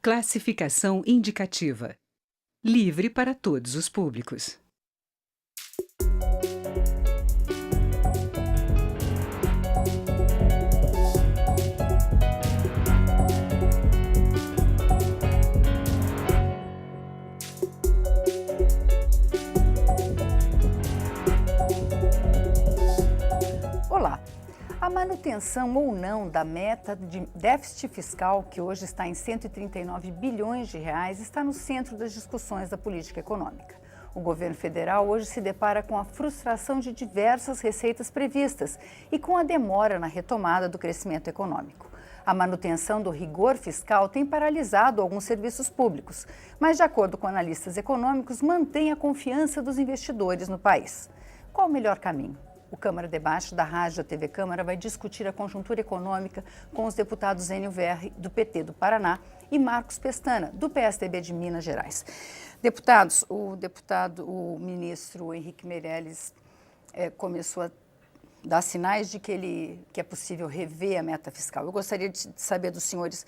Classificação indicativa. Livre para todos os públicos. Olá! A manutenção ou não da meta de déficit fiscal, que hoje está em 139 bilhões de reais, está no centro das discussões da política econômica. O governo federal hoje se depara com a frustração de diversas receitas previstas e com a demora na retomada do crescimento econômico. A manutenção do rigor fiscal tem paralisado alguns serviços públicos, mas, de acordo com analistas econômicos, mantém a confiança dos investidores no país. Qual o melhor caminho? O Câmara Debate da Rádio TV Câmara vai discutir a conjuntura econômica com os deputados Enio Verri, do PT do Paraná, e Marcos Pestana, do PSDB de Minas Gerais. Deputados, o ministro Henrique Meirelles começou a dar sinais de que é possível rever a meta fiscal. Eu gostaria de saber dos senhores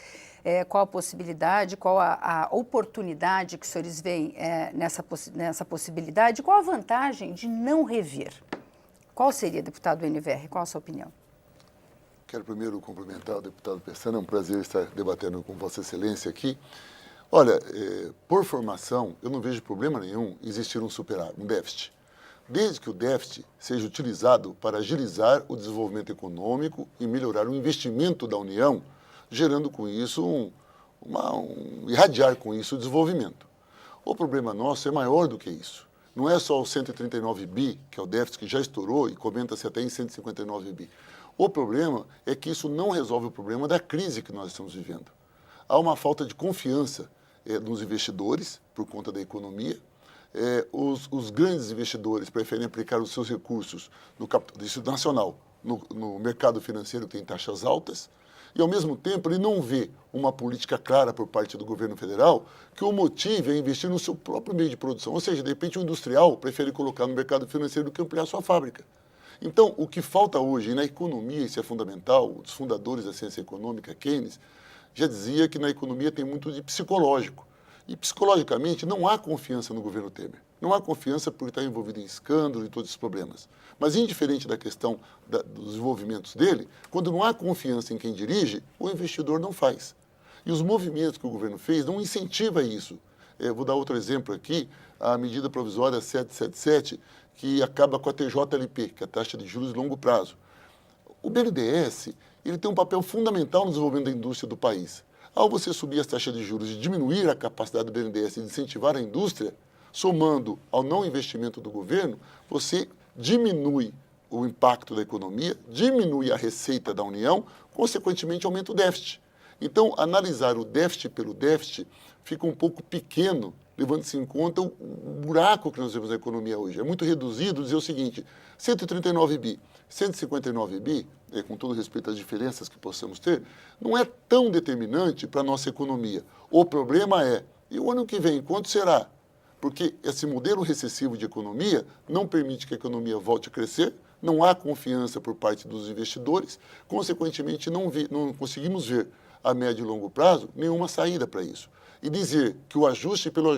qual a possibilidade, qual a oportunidade que os senhores veem nessa possibilidade, qual a vantagem de não rever. Qual seria, deputado Enio Verri? Qual a sua opinião? Quero primeiro cumprimentar o deputado Pestana, é um prazer estar debatendo com Vossa Excelência aqui. Olha, por formação, eu não vejo problema nenhum existir um déficit, desde que o déficit seja utilizado para agilizar o desenvolvimento econômico e melhorar o investimento da União, gerando com isso, irradiar com isso o desenvolvimento. O problema nosso é maior do que isso. Não é só o 139 bi, que é o déficit que já estourou e comenta-se até em 159 bi. O problema é que isso não resolve o problema da crise que nós estamos vivendo. Há uma falta de confiança nos investidores por conta da economia. Os grandes investidores preferem aplicar os seus recursos no capital nacional, no mercado financeiro que tem taxas altas, e, ao mesmo tempo, ele não vê uma política clara por parte do governo federal que o motive a investir no seu próprio meio de produção. Ou seja, de repente, o industrial prefere colocar no mercado financeiro do que ampliar sua fábrica. Então, o que falta hoje, e na economia isso é fundamental, os fundadores da ciência econômica, Keynes, já dizia que na economia tem muito de psicológico. E, psicologicamente, não há confiança no governo Temer. Não há confiança porque está envolvido em escândalo e todos esses problemas. Mas, indiferente da questão dos desenvolvimentos dele, quando não há confiança em quem dirige, o investidor não faz. E os movimentos que o governo fez não incentivam isso. Vou dar outro exemplo aqui, a medida provisória 777, que acaba com a TJLP, que é a taxa de juros de longo prazo. O BNDES ele tem um papel fundamental no desenvolvimento da indústria do país. Ao você subir as taxas de juros e diminuir a capacidade do BNDES de incentivar a indústria, somando ao não investimento do governo, você diminui o impacto da economia, diminui a receita da União, consequentemente aumenta o déficit. Então, analisar o déficit pelo déficit fica um pouco pequeno, levando-se em conta o buraco que nós vemos na economia hoje. É muito reduzido dizer o seguinte, 139 bi, 159 bi, com todo respeito às diferenças que possamos ter, não é tão determinante para a nossa economia. O problema é, e o ano que vem, quanto será? Porque esse modelo recessivo de economia não permite que a economia volte a crescer, não há confiança por parte dos investidores, consequentemente não conseguimos ver a médio e longo prazo nenhuma saída para isso. E dizer que o ajuste pelo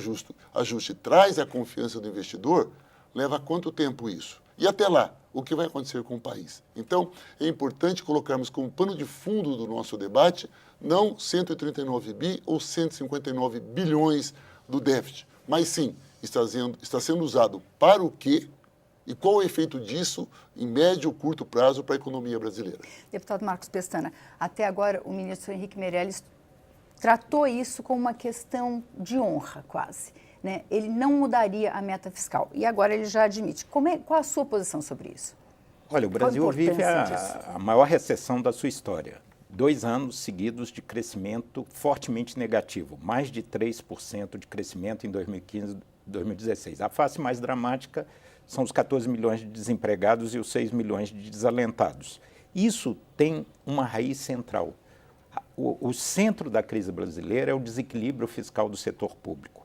ajuste traz a confiança do investidor, leva quanto tempo isso? E até lá, o que vai acontecer com o país? Então, é importante colocarmos como pano de fundo do nosso debate não 139 bi ou 159 bilhões do déficit, mas sim, está sendo usado para o quê e qual o efeito disso em médio ou curto prazo para a economia brasileira. Deputado Marcos Pestana, até agora o ministro Henrique Meirelles tratou isso como uma questão de honra, quase. Né? Ele não mudaria a meta fiscal. E agora ele já admite. Qual a sua posição sobre isso? Olha, o Brasil vive a maior recessão da sua história. 2 anos seguidos de crescimento fortemente negativo. Mais de 3% de crescimento em 2015 e 2016. A face mais dramática são os 14 milhões de desempregados e os 6 milhões de desalentados. Isso tem uma raiz central. O centro da crise brasileira é o desequilíbrio fiscal do setor público.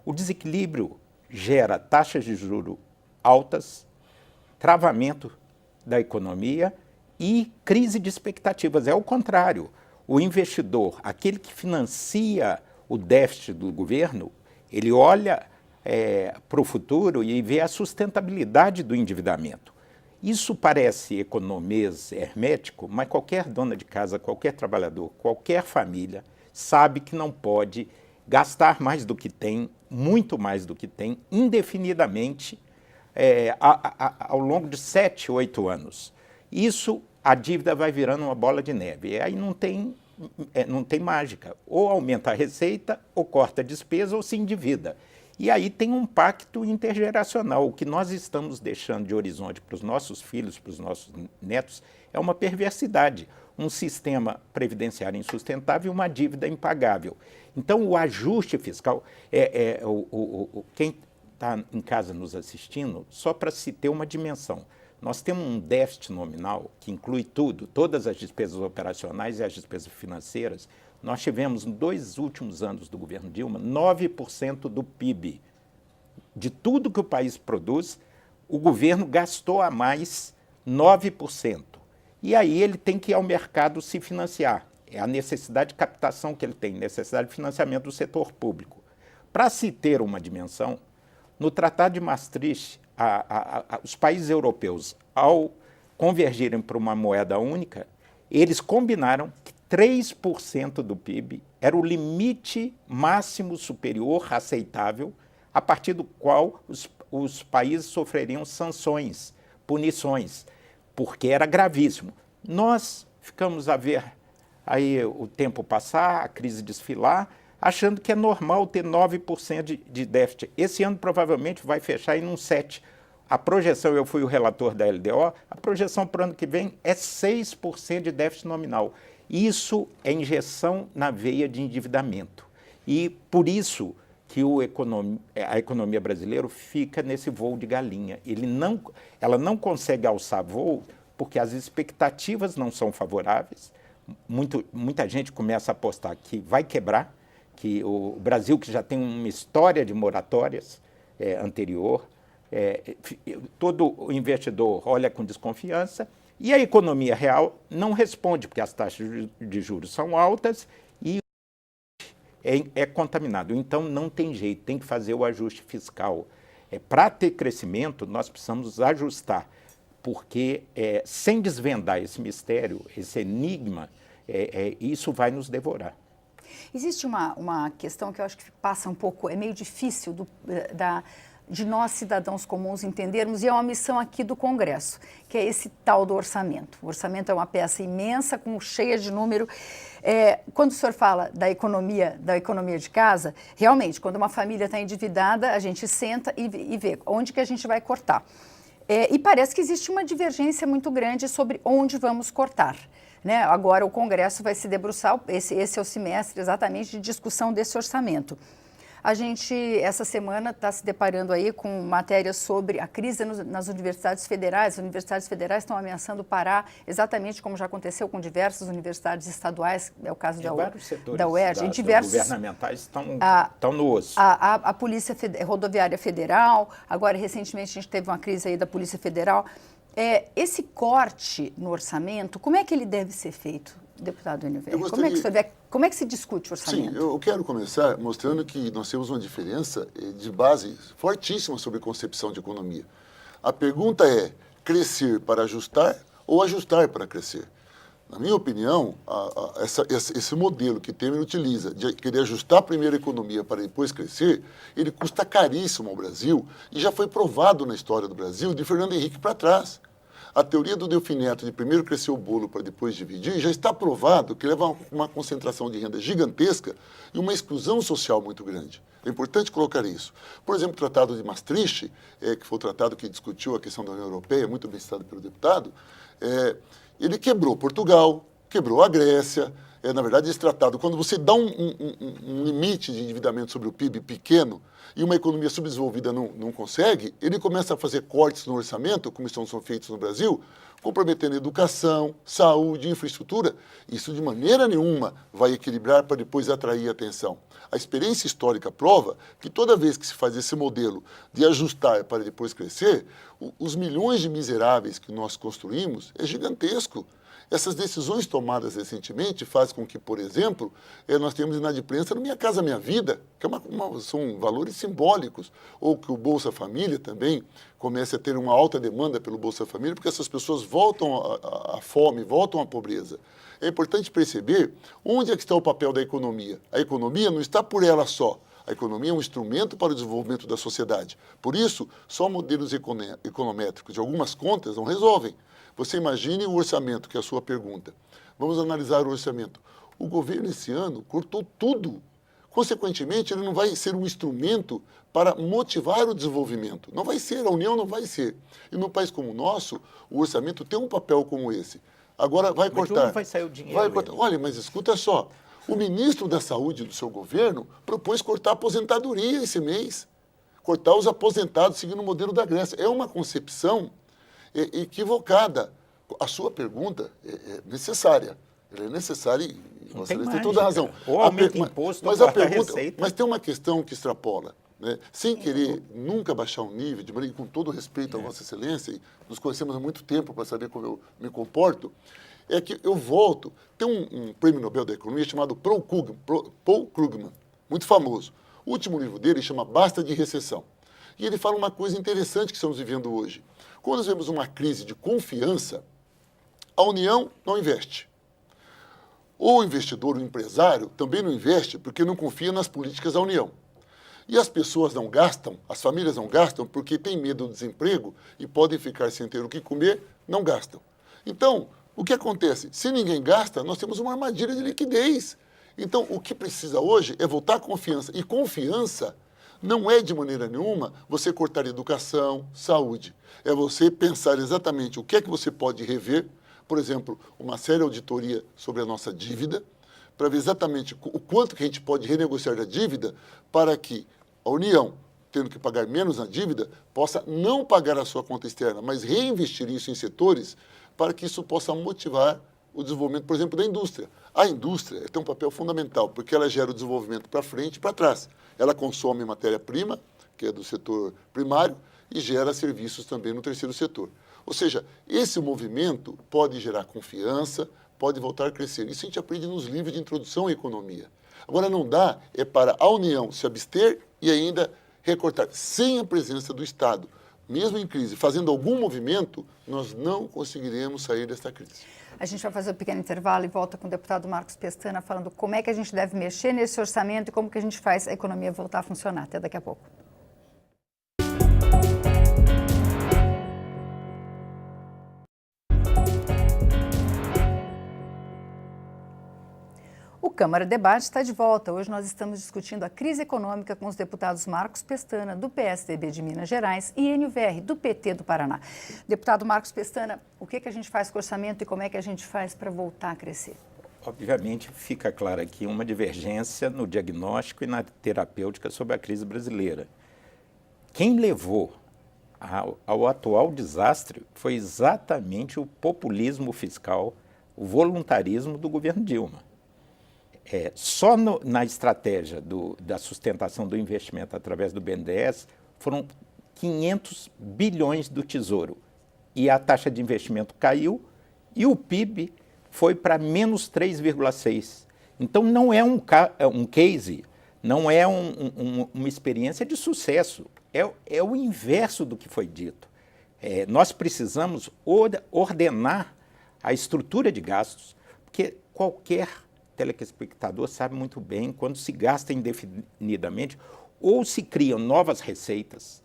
O desequilíbrio gera taxas de juros altas, travamento da economia e crise de expectativas. É o contrário. O investidor, aquele que financia o déficit do governo, ele olha para o futuro e vê a sustentabilidade do endividamento. Isso parece economês hermético, mas qualquer dona de casa, qualquer trabalhador, qualquer família sabe que não pode gastar mais do que tem, muito mais do que tem, indefinidamente, ao longo de 7, 8 anos. Isso, a dívida vai virando uma bola de neve. E aí não tem mágica. Ou aumenta a receita, ou corta a despesa, ou se endivida. E aí tem um pacto intergeracional. O que nós estamos deixando de horizonte para os nossos filhos, para os nossos netos, é uma perversidade. Um sistema previdenciário insustentável e uma dívida impagável. Então, o ajuste fiscal, quem está em casa nos assistindo, só para se ter uma dimensão, nós temos um déficit nominal que inclui tudo, todas as despesas operacionais e as despesas financeiras. Nós tivemos, nos 2 últimos anos do governo Dilma, 9% do PIB. De tudo que o país produz, o governo gastou a mais 9%. E aí ele tem que ir ao mercado se financiar. É a necessidade de captação que ele tem, necessidade de financiamento do setor público. Para se ter uma dimensão, no Tratado de Maastricht, os países europeus, ao convergirem para uma moeda única, eles combinaram que 3% do PIB era o limite máximo superior aceitável, a partir do qual os países sofreriam sanções, punições, porque era gravíssimo. Nós ficamos a ver aí o tempo passar, a crise desfilar, achando que é normal ter 9% de déficit. Esse ano provavelmente vai fechar em um 7%. A projeção, eu fui o relator da LDO, a projeção para o ano que vem é 6% de déficit nominal. Isso é injeção na veia de endividamento. E por isso que a economia brasileira fica nesse voo de galinha. Ela não consegue alçar voo porque as expectativas não são favoráveis. Muita gente começa a apostar que vai quebrar, que o Brasil, que já tem uma história de moratórias anterior, todo o investidor olha com desconfiança e a economia real não responde, porque as taxas de juros são altas e é contaminado. Então, não tem jeito, tem que fazer o ajuste fiscal. Para ter crescimento, nós precisamos ajustar, porque sem desvendar esse mistério, esse enigma, isso vai nos devorar. Existe uma questão que eu acho que passa um pouco, é meio difícil de nós, cidadãos comuns, entendermos, e é uma missão aqui do Congresso, que é esse tal do orçamento. O orçamento é uma peça imensa, cheia de número. Quando o senhor fala da economia de casa, realmente, quando uma família está endividada, a gente senta e vê onde que a gente vai cortar. E parece que existe uma divergência muito grande sobre onde vamos cortar. Né? Agora o Congresso vai se debruçar, esse é o semestre exatamente de discussão desse orçamento. A gente, essa semana, está se deparando aí com matérias sobre a crise nas universidades federais. As universidades federais estão ameaçando parar, exatamente como já aconteceu com diversas universidades estaduais, é o caso da UERJ. Diversos governamentais estão no osso. A Polícia Rodoviária Federal, agora recentemente a gente teve uma crise aí da Polícia Federal. Esse corte no orçamento, como é que ele deve ser feito, deputado Universo? Como é que se discute o orçamento? Sim, eu quero começar mostrando que nós temos uma diferença de base fortíssima sobre concepção de economia. A pergunta é crescer para ajustar ou ajustar para crescer? Na minha opinião, esse modelo que Temer utiliza de querer ajustar primeiro a economia para depois crescer, ele custa caríssimo ao Brasil e já foi provado na história do Brasil de Fernando Henrique para trás. A teoria do Delfim Neto de primeiro crescer o bolo para depois dividir já está provado que leva a uma concentração de renda gigantesca e uma exclusão social muito grande. É importante colocar isso. Por exemplo, o Tratado de Maastricht, que foi o tratado que discutiu a questão da União Europeia, muito bem citado pelo deputado, ele quebrou Portugal, quebrou a Grécia. Na verdade, esse tratado, quando você dá um limite de endividamento sobre o PIB pequeno e uma economia subdesenvolvida não consegue, ele começa a fazer cortes no orçamento, como são feitos no Brasil, comprometendo educação, saúde, infraestrutura. Isso de maneira nenhuma vai equilibrar para depois atrair atenção. A experiência histórica prova que toda vez que se faz esse modelo de ajustar para depois crescer, os milhões de miseráveis que nós construímos é gigantesco. Essas decisões tomadas recentemente fazem com que, por exemplo, nós tenhamos inadimplência no Minha Casa Minha Vida, que são valores simbólicos, ou que o Bolsa Família também comece a ter uma alta demanda pelo Bolsa Família, porque essas pessoas voltam à fome, voltam à pobreza. É importante perceber onde é que está o papel da economia. A economia não está por ela só. A economia é um instrumento para o desenvolvimento da sociedade. Por isso, só modelos econométricos de algumas contas não resolvem. Você imagine o orçamento, que é a sua pergunta. Vamos analisar o orçamento. O governo, esse ano, cortou tudo. Consequentemente, ele não vai ser um instrumento para motivar o desenvolvimento. Não vai ser, a União não vai ser. E num país como o nosso, o orçamento tem um papel como esse. Agora vai cortar. Mas de onde vai sair o dinheiro? Vai cortar. Olha, mas escuta só. O ministro da Saúde do seu governo propôs cortar a aposentadoria esse mês. Cortar os aposentados seguindo o modelo da Grécia. É uma concepção equivocada. A sua pergunta é necessária. Ela é necessária e você tem toda a razão. Ou aumenta imposto, mas ou a pergunta, receita. mas tem uma questão que extrapola. Né? Sem querer nunca baixar o nível, de maneira, com todo respeito à Vossa Excelência, e nos conhecemos há muito tempo para saber como eu me comporto, é que eu volto. Tem um prêmio Nobel da Economia chamado Paul Krugman, muito famoso. O último livro dele chama Basta de Recessão. E ele fala uma coisa interessante que estamos vivendo hoje. Quando nós vemos uma crise de confiança, a União não investe. O investidor, o empresário, também não investe porque não confia nas políticas da União. E as pessoas não gastam, as famílias não gastam porque têm medo do desemprego e podem ficar sem ter o que comer, não gastam. Então, o que acontece? Se ninguém gasta, nós temos uma armadilha de liquidez. Então, o que precisa hoje é voltar à confiança. E confiança não é, de maneira nenhuma, você cortar educação, saúde. É você pensar exatamente o que é que você pode rever, por exemplo, uma séria auditoria sobre a nossa dívida, para ver exatamente o quanto que a gente pode renegociar a dívida para que a União, tendo que pagar menos na dívida, possa não pagar a sua conta externa, mas reinvestir isso em setores para que isso possa motivar o desenvolvimento, por exemplo, da indústria. A indústria tem um papel fundamental, porque ela gera o desenvolvimento para frente e para trás. Ela consome matéria-prima, que é do setor primário, e gera serviços também no terceiro setor. Ou seja, esse movimento pode gerar confiança, pode voltar a crescer. Isso a gente aprende nos livros de introdução à economia. Agora, não dá para a União se abster e ainda recortar, sem a presença do Estado. Mesmo em crise, fazendo algum movimento, nós não conseguiremos sair desta crise. A gente vai fazer um pequeno intervalo e volta com o deputado Marcos Pestana falando como é que a gente deve mexer nesse orçamento e como que a gente faz a economia voltar a funcionar. Até daqui a pouco. O Câmara Debate está de volta. Hoje nós estamos discutindo a crise econômica com os deputados Marcos Pestana, do PSDB de Minas Gerais, e Enio Verri, do PT do Paraná. Deputado Marcos Pestana, o que a gente faz com o orçamento e como é que a gente faz para voltar a crescer? Obviamente, fica claro aqui uma divergência no diagnóstico e na terapêutica sobre a crise brasileira. Quem levou ao atual desastre foi exatamente o populismo fiscal, o voluntarismo do governo Dilma. Só na estratégia da sustentação do investimento através do BNDES foram 500 bilhões do Tesouro. E a taxa de investimento caiu e o PIB foi para menos 3,6%. Então, não é um case, não é uma experiência de sucesso. É o inverso do que foi dito. Nós precisamos ordenar a estrutura de gastos, porque qualquer telespectador sabe muito bem, quando se gasta indefinidamente, ou se criam novas receitas,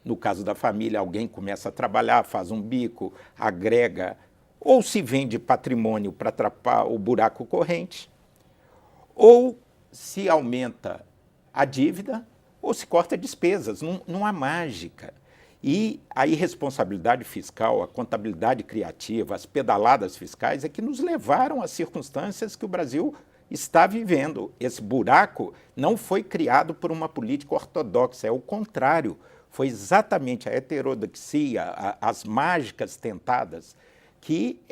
no caso da família, alguém começa a trabalhar, faz um bico, agrega, ou se vende patrimônio para tapar o buraco corrente, ou se aumenta a dívida, ou se corta despesas, não há mágica. E a irresponsabilidade fiscal, a contabilidade criativa, as pedaladas fiscais é que nos levaram às circunstâncias que o Brasil está vivendo. Esse buraco não foi criado por uma política ortodoxa, é o contrário. Foi exatamente a heterodoxia, as mágicas tentadas, que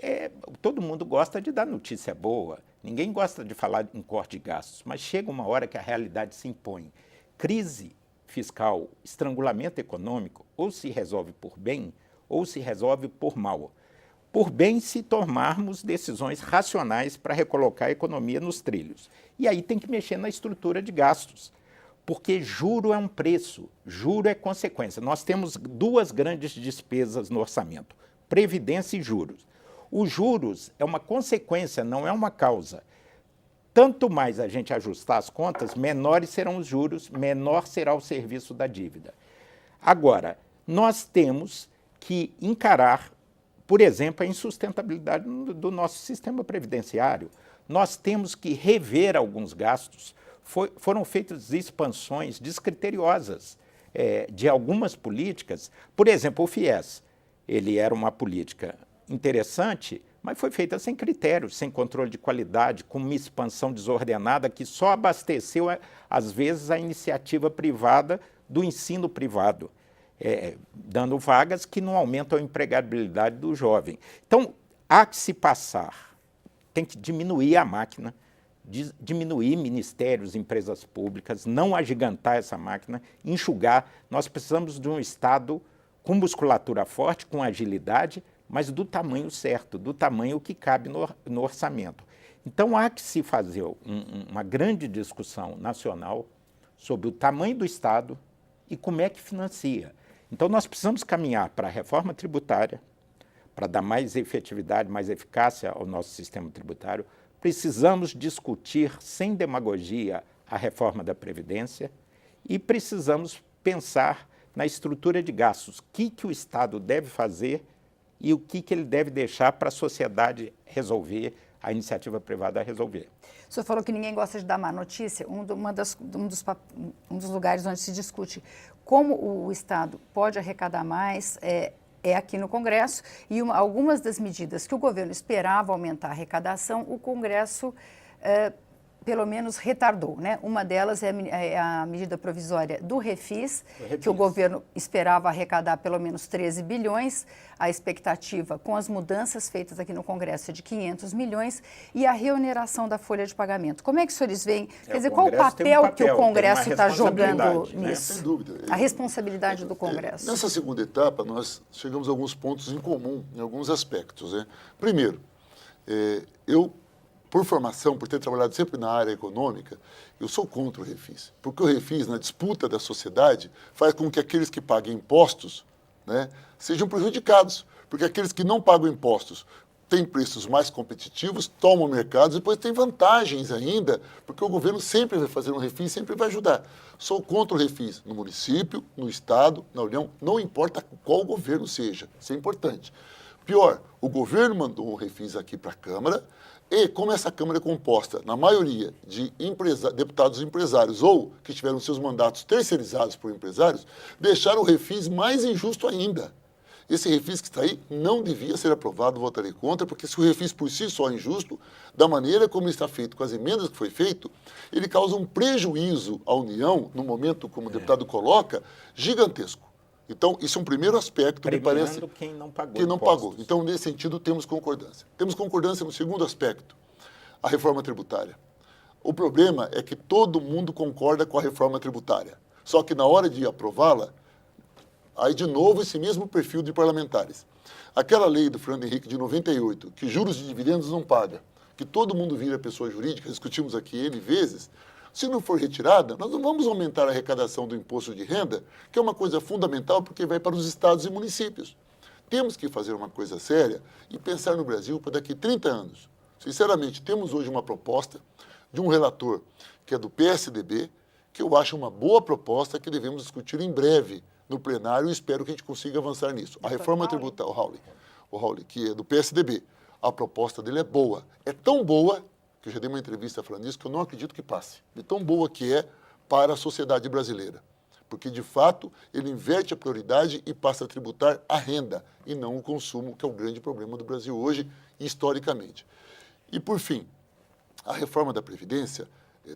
todo mundo gosta de dar notícia boa. Ninguém gosta de falar em corte de gastos, mas chega uma hora que a realidade se impõe. Crise fiscal, estrangulamento econômico, ou se resolve por bem, ou se resolve por mal. por bem se tomarmos decisões racionais para recolocar a economia nos trilhos. E aí tem que mexer na estrutura de gastos, porque juro é um preço, juro é consequência. Nós temos duas grandes despesas no orçamento, previdência e juros. Os juros é uma consequência, não é uma causa. Tanto mais a gente ajustar as contas, menores serão os juros, menor será o serviço da dívida. Agora, nós temos que encarar, por exemplo, a insustentabilidade do nosso sistema previdenciário. Nós temos que rever alguns gastos. Foram feitas expansões descriteriosas de algumas políticas. Por exemplo, o FIES, ele era uma política interessante, mas foi feita sem critérios, sem controle de qualidade, com uma expansão desordenada que só abasteceu, às vezes, a iniciativa privada do ensino privado, dando vagas que não aumentam a empregabilidade do jovem. Então, há que se passar, tem que diminuir a máquina, diminuir ministérios, empresas públicas, não agigantar essa máquina, enxugar. Nós precisamos de um Estado com musculatura forte, com agilidade, mas do tamanho certo, do tamanho que cabe no orçamento. Então, há que se fazer uma grande discussão nacional sobre o tamanho do Estado e como é que financia. Então, nós precisamos caminhar para a reforma tributária, para dar mais efetividade, mais eficácia ao nosso sistema tributário. Precisamos discutir, sem demagogia, a reforma da Previdência e precisamos pensar na estrutura de gastos, o que o Estado deve fazer e o que ele deve deixar para a sociedade resolver, a iniciativa privada resolver. O senhor falou que ninguém gosta de dar má notícia. Um dos lugares onde se discute como o Estado pode arrecadar mais é aqui no Congresso, e algumas das medidas que o governo esperava aumentar a arrecadação, o Congresso pelo menos retardou, né? Uma delas é a medida provisória do Refis, que o governo esperava arrecadar pelo menos 13 bilhões, a expectativa com as mudanças feitas aqui no Congresso é de 500 milhões, e a reoneração da folha de pagamento. Como é que os senhores veem? Quer dizer, qual o papel que o Congresso está jogando nisso? Sem dúvida. A responsabilidade do Congresso. Nessa segunda etapa, nós chegamos a alguns pontos em comum, em alguns aspectos, né? Primeiro, por formação, por ter trabalhado sempre na área econômica, eu sou contra o Refis. Porque o Refis, na disputa da sociedade, faz com que aqueles que paguem impostos, né, sejam prejudicados. Porque aqueles que não pagam impostos têm preços mais competitivos, tomam mercados e depois têm vantagens ainda, porque o governo sempre vai fazer um Refis, sempre vai ajudar. Sou contra o Refis no município, no Estado, na União, não importa qual governo seja, isso é importante. Pior, o governo mandou um Refis aqui para a Câmara, e como essa Câmara é composta, na maioria, de deputados empresários ou que tiveram seus mandatos terceirizados por empresários, deixaram o Refis mais injusto ainda. Esse Refis que está aí não devia ser aprovado, votarei contra, porque se o Refis por si só é injusto, da maneira como está feito, com as emendas que foi feito, ele causa um prejuízo à União, no momento, como o deputado coloca, gigantesco. Então, isso é um primeiro aspecto, me parece, quem não pagou. Que não pagou. Então, nesse sentido, temos concordância. Temos concordância no segundo aspecto, a reforma tributária. O problema é que todo mundo concorda com a reforma tributária. Só que na hora de aprová-la, aí de novo esse mesmo perfil de parlamentares. Aquela lei do Fernando Henrique de 98, que juros de dividendos não paga, que todo mundo vira pessoa jurídica, discutimos aqui N vezes. Se não for retirada, nós não vamos aumentar a arrecadação do imposto de renda, que é uma coisa fundamental porque vai para os estados e municípios. Temos que fazer uma coisa séria e pensar no Brasil para daqui a 30 anos. Sinceramente, temos hoje uma proposta de um relator que é do PSDB, que eu acho uma boa proposta que devemos discutir em breve no plenário e espero que a gente consiga avançar nisso. A reforma tributária, o Raul, que é do PSDB, a proposta dele é boa. É tão boa que eu já dei uma entrevista falando isso, que eu não acredito que passe. De tão boa que é para a sociedade brasileira. Porque, de fato, ele inverte a prioridade e passa a tributar a renda e não o consumo, que é o grande problema do Brasil hoje, historicamente. E, por fim, a reforma da Previdência,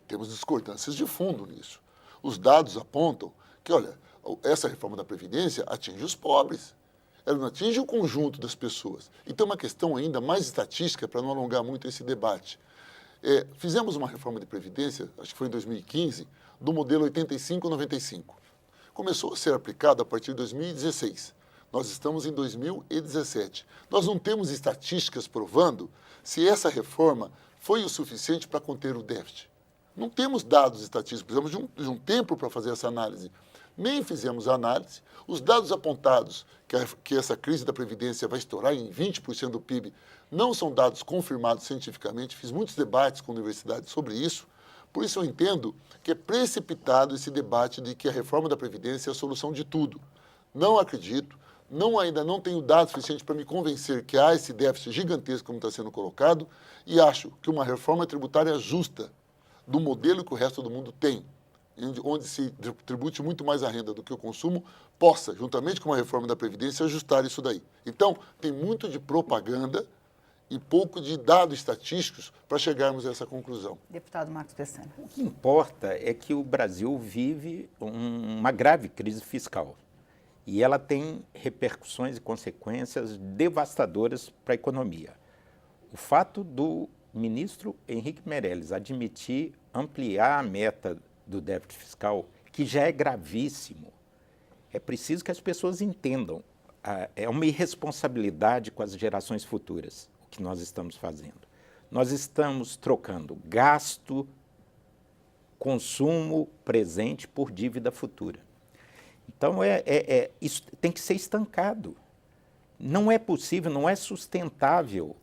temos discordâncias de fundo nisso. Os dados apontam que, olha, essa reforma da Previdência atinge os pobres. Ela não atinge o conjunto das pessoas. E tem uma questão ainda mais estatística, para não alongar muito esse debate. Fizemos uma reforma de Previdência, acho que foi em 2015, do modelo 85-95. Começou a ser aplicado a partir de 2016. Nós estamos em 2017. Nós não temos estatísticas provando se essa reforma foi o suficiente para conter o déficit. Não temos dados estatísticos, precisamos de um tempo para fazer essa análise. Nem fizemos a análise. Os dados apontados que essa crise da Previdência vai estourar em 20% do PIB não são dados confirmados cientificamente. Fiz muitos debates com universidades sobre isso. Por isso eu entendo que é precipitado esse debate de que a reforma da Previdência é a solução de tudo. Não acredito, ainda não tenho dados suficientes para me convencer que há esse déficit gigantesco como está sendo colocado e acho que uma reforma tributária justa, do modelo que o resto do mundo tem, onde se tribute muito mais a renda do que o consumo, possa, juntamente com uma reforma da Previdência, ajustar isso daí. Então, tem muito de propaganda e pouco de dados estatísticos para chegarmos a essa conclusão. Deputado Marcos Pessana. O que importa é que o Brasil vive uma grave crise fiscal e ela tem repercussões e consequências devastadoras para a economia. O fato do ministro Henrique Meirelles admitir ampliar a meta do déficit fiscal, que já é gravíssimo, é preciso que as pessoas entendam. É uma irresponsabilidade com as gerações futuras o que nós estamos fazendo. Nós estamos trocando gasto, consumo presente por dívida futura. Então, isso tem que ser estancado. Não é possível, não é sustentável.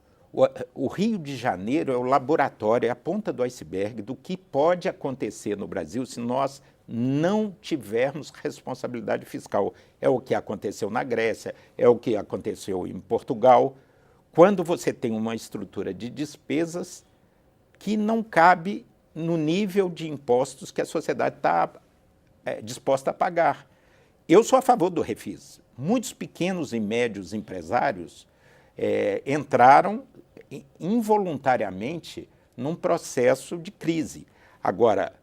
O Rio de Janeiro é o laboratório, é a ponta do iceberg do que pode acontecer no Brasil se nós não tivermos responsabilidade fiscal. É o que aconteceu na Grécia, é o que aconteceu em Portugal, quando você tem uma estrutura de despesas que não cabe no nível de impostos que a sociedade está disposta a pagar. Eu sou a favor do refis. Muitos pequenos e médios empresários entraram involuntariamente num processo de crise. Agora,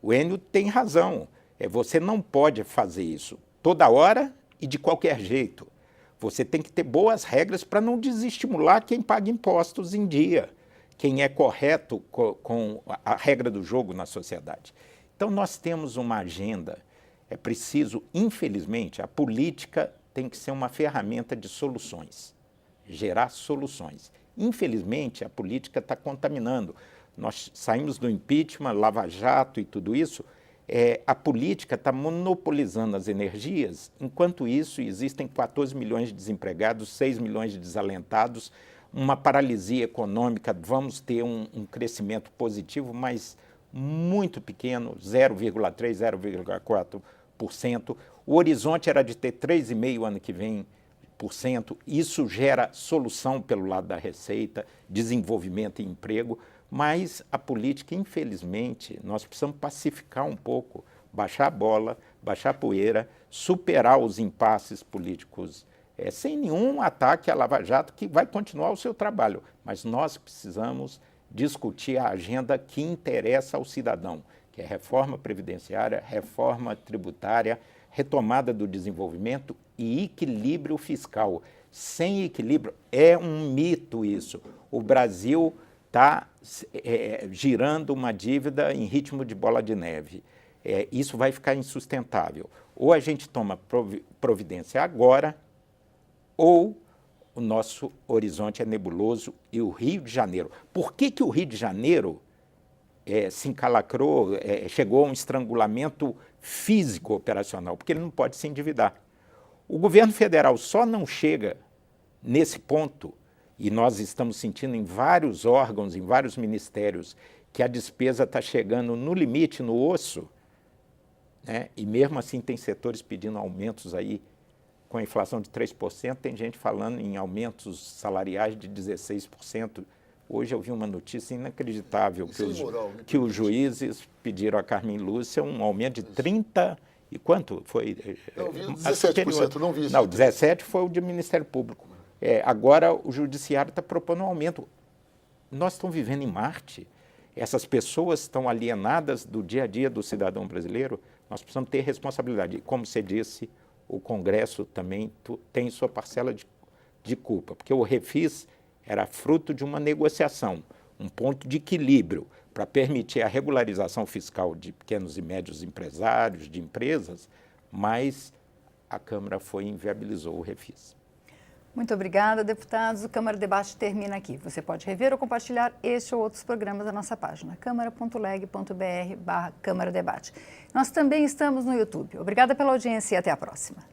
o Enio tem razão, você não pode fazer isso toda hora e de qualquer jeito. Você tem que ter boas regras para não desestimular quem paga impostos em dia, quem é correto com a regra do jogo na sociedade. Então, nós temos uma agenda, é preciso, infelizmente, a política tem que ser uma ferramenta de soluções, gerar soluções. Infelizmente, a política está contaminando. Nós saímos do impeachment, Lava Jato e tudo isso, a política está monopolizando as energias, enquanto isso existem 14 milhões de desempregados, 6 milhões de desalentados, uma paralisia econômica, vamos ter um crescimento positivo, mas muito pequeno, 0,3%, 0,4%. O horizonte era de ter 3,5% ano que vem, isso gera solução pelo lado da receita, desenvolvimento e emprego, mas a política, infelizmente, nós precisamos pacificar um pouco, baixar a bola, baixar a poeira, superar os impasses políticos, sem nenhum ataque à Lava Jato, que vai continuar o seu trabalho, mas nós precisamos discutir a agenda que interessa ao cidadão, que é reforma previdenciária, reforma tributária, retomada do desenvolvimento e equilíbrio fiscal. Sem equilíbrio, é um mito isso. O Brasil está girando uma dívida em ritmo de bola de neve. Isso vai ficar insustentável. Ou a gente toma providência agora, ou o nosso horizonte é nebuloso e o Rio de Janeiro. Por que o Rio de Janeiro se encalacrou, chegou a um estrangulamento físico operacional? Porque ele não pode se endividar. O governo federal só não chega nesse ponto, e nós estamos sentindo em vários órgãos, em vários ministérios, que a despesa está chegando no limite, no osso, né? E mesmo assim tem setores pedindo aumentos aí, com a inflação de 3%, tem gente falando em aumentos salariais de 16%. Hoje eu vi uma notícia inacreditável, que os juízes pediram a Carmen Lúcia um aumento de 30%, e quanto foi? Eu vi 17%, não vi isso. Não, 17% foi o do Ministério Público. Agora o Judiciário está propondo um aumento. Nós estamos vivendo em Marte, essas pessoas estão alienadas do dia a dia do cidadão brasileiro, nós precisamos ter responsabilidade. E, como você disse, o Congresso também tem sua parcela de culpa, porque o refis era fruto de uma negociação, um ponto de equilíbrio para permitir a regularização fiscal de pequenos e médios empresários, de empresas, mas a Câmara foi e inviabilizou o refis. Muito obrigada, deputados. O Câmara Debate termina aqui. Você pode rever ou compartilhar este ou outros programas da nossa página, câmara.leg.br/Câmara Debate. Nós também estamos no YouTube. Obrigada pela audiência e até a próxima.